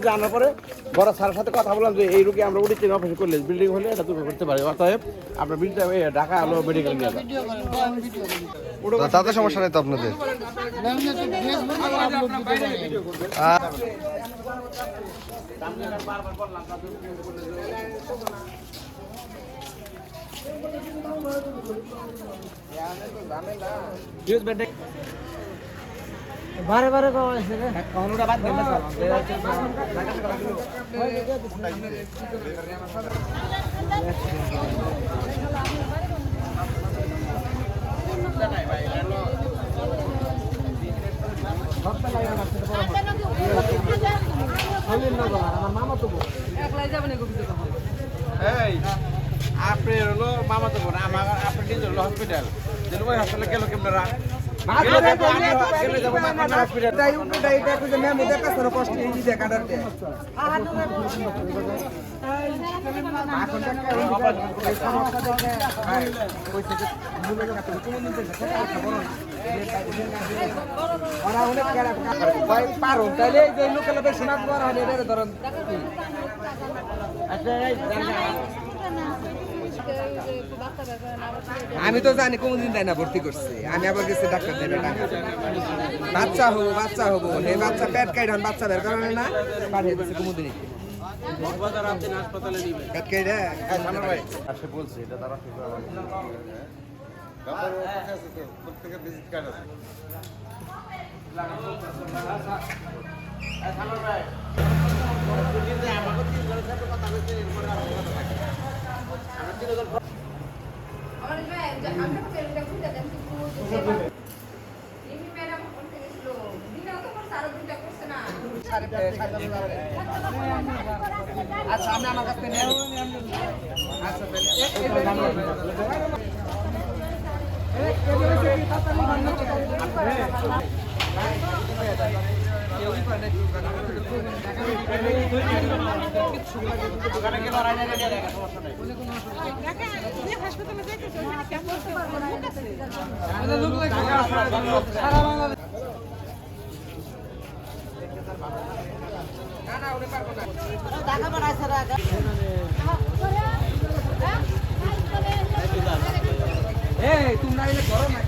জানার পরে বড় স্যারের সাথে কথা বললাম যে এই রোগী আমরা উড়িতে অপারেশন করলে বিল্ডিং হলে এটা তুমি করতে পারি, অতএব আপনার বিলটা ঢাকা হলো মেডিকেল নিয়ে যান। তাতে সমস্যা নেই তো আপনাদের? বারে বারে কোনোটা বাদ দেন না আপনার হলো মামা তো বোন, আমার আপনার নিজের হলো হসপিটাল, যেরকম হাসপাতালে গেল কেমন পারো তাহলে লোকের বেশি না ধরেন আমি তো জানি কোনদিন দেয় না, ভর্তি করছে। আমি আবার গেছি ডাক্তার দেবে বাচ্চা হবো এই বাচ্চা পেট কাইডান বাচ্চা বের কারণে না পাঠিয়ে দিচ্ছে কোনদিন পেট কাইডা বলছে এটা তারা আচ্ছা আপনি আমার কাছ থেকে নেন। আচ্ছা তোমরা এলে করো না